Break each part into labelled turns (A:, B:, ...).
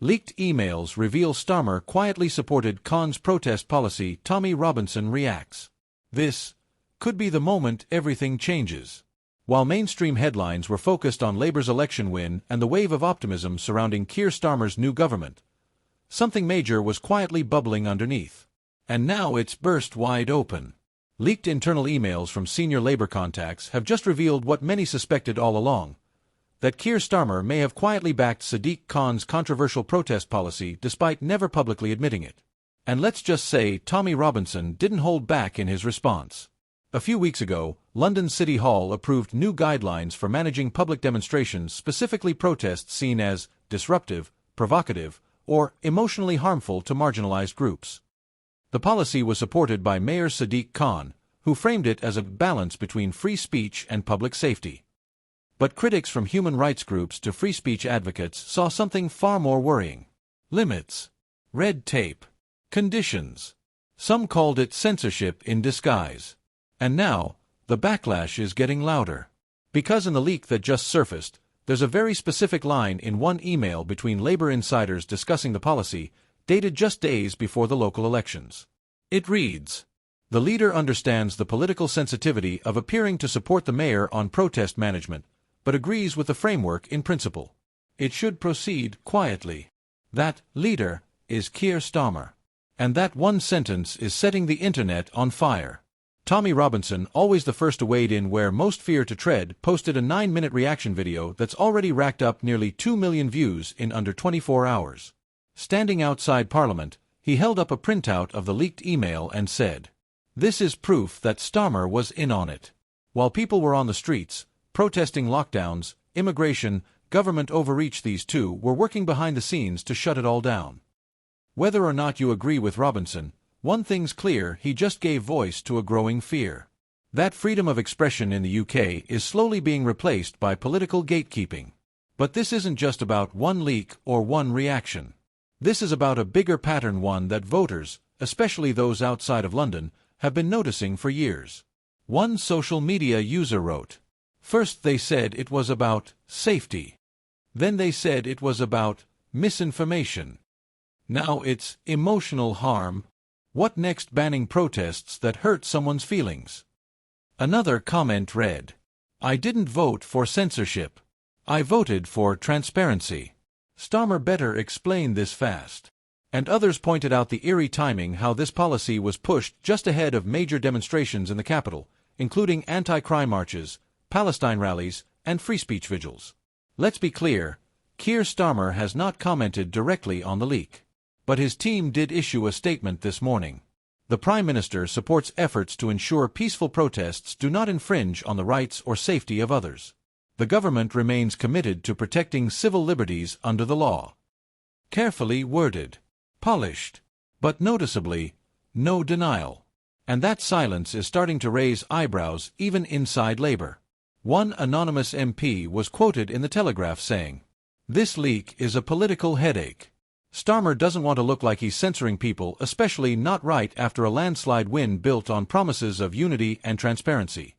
A: Leaked emails reveal Starmer quietly supported Khan's protest policy. Tommy Robinson reacts. This could be the moment everything changes. While mainstream headlines were focused on Labour's election win and the wave of optimism surrounding Keir Starmer's new government, something major was quietly bubbling underneath. And now it's burst wide open. Leaked internal emails from senior Labour contacts have just revealed what many suspected all along, that Keir Starmer may have quietly backed Sadiq Khan's controversial protest policy despite never publicly admitting it. And let's just say Tommy Robinson didn't hold back in his response. A few weeks ago, London City Hall approved new guidelines for managing public demonstrations, specifically protests seen as disruptive, provocative, or emotionally harmful to marginalized groups. The policy was supported by Mayor Sadiq Khan, who framed it as a balance between free speech and public safety. But critics from human rights groups to free speech advocates saw something far more worrying. Limits, red tape, conditions. Some called it censorship in disguise. And now, the backlash is getting louder. Because in the leak that just surfaced, there's a very specific line in one email between Labour insiders discussing the policy, dated just days before the local elections. It reads, "The leader understands the political sensitivity of appearing to support the mayor on protest management, but agrees with the framework in principle. It should proceed quietly." That leader is Keir Starmer. And that one sentence is setting the internet on fire. Tommy Robinson, always the first to wade in where most fear to tread, posted a 9-minute reaction video that's already racked up nearly 2 million views in under 24 hours. Standing outside Parliament, he held up a printout of the leaked email and said, "This is proof that Starmer was in on it." While people were on the streets, protesting lockdowns, immigration, government overreach, these two were working behind the scenes to shut it all down. Whether or not you agree with Robinson, one thing's clear: he just gave voice to a growing fear. That freedom of expression in the UK is slowly being replaced by political gatekeeping. But this isn't just about one leak or one reaction. This is about a bigger pattern, one that voters, especially those outside of London, have been noticing for years. One social media user wrote, "First they said it was about safety. Then they said it was about misinformation. Now it's emotional harm. What next? Banning protests that hurt someone's feelings." Another comment read, "I didn't vote for censorship. I voted for transparency. Starmer better explain this fast." And others pointed out the eerie timing, how this policy was pushed just ahead of major demonstrations in the capital, including anti-crime marches, Palestine rallies, and free speech vigils. Let's be clear, Keir Starmer has not commented directly on the leak. But his team did issue a statement this morning. The Prime Minister supports efforts to ensure peaceful protests do not infringe on the rights or safety of others. The government remains committed to protecting civil liberties under the law. Carefully worded, polished, but noticeably, no denial. And that silence is starting to raise eyebrows even inside Labour. One anonymous MP was quoted in the Telegraph saying, "This leak is a political headache. Starmer doesn't want to look like he's censoring people, especially not right after a landslide win built on promises of unity and transparency."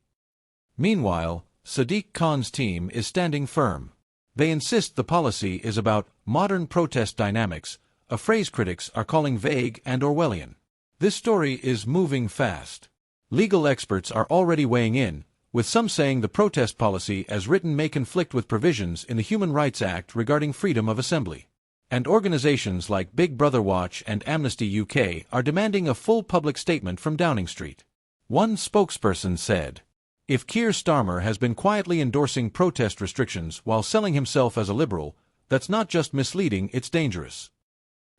A: Meanwhile, Sadiq Khan's team is standing firm. They insist the policy is about modern protest dynamics, a phrase critics are calling vague and Orwellian. This story is moving fast. Legal experts are already weighing in, with some saying the protest policy as written may conflict with provisions in the Human Rights Act regarding freedom of assembly. And organizations like Big Brother Watch and Amnesty UK are demanding a full public statement from Downing Street. One spokesperson said, "If Keir Starmer has been quietly endorsing protest restrictions while selling himself as a liberal, that's not just misleading, it's dangerous."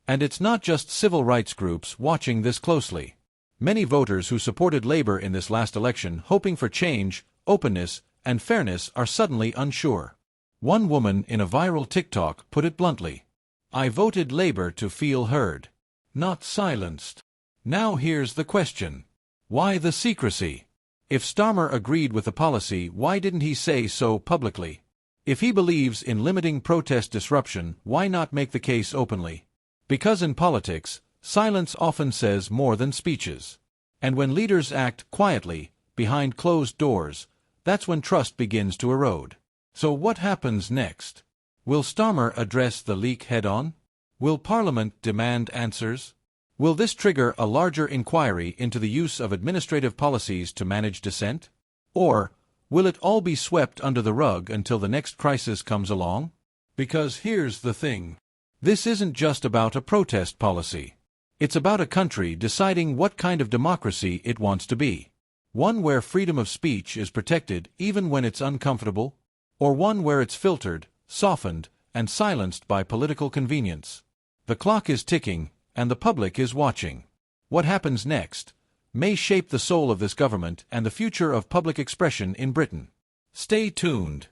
A: And it's not just civil rights groups watching this closely. Many voters who supported Labour in this last election, hoping for change, openness, and fairness, are suddenly unsure. One woman in a viral TikTok put it bluntly, "I voted Labour to feel heard, not silenced." Now here's the question. Why the secrecy? If Starmer agreed with the policy, why didn't he say so publicly? If he believes in limiting protest disruption, why not make the case openly? Because in politics, silence often says more than speeches. And when leaders act quietly, behind closed doors, that's when trust begins to erode. So what happens next? Will Starmer address the leak head-on? Will Parliament demand answers? Will this trigger a larger inquiry into the use of administrative policies to manage dissent? Or will it all be swept under the rug until the next crisis comes along? Because here's the thing. This isn't just about a protest policy. It's about a country deciding what kind of democracy it wants to be. One where freedom of speech is protected even when it's uncomfortable, or one where it's filtered, softened, and silenced by political convenience. The clock is ticking, and the public is watching. What happens next may shape the soul of this government and the future of public expression in Britain. Stay tuned.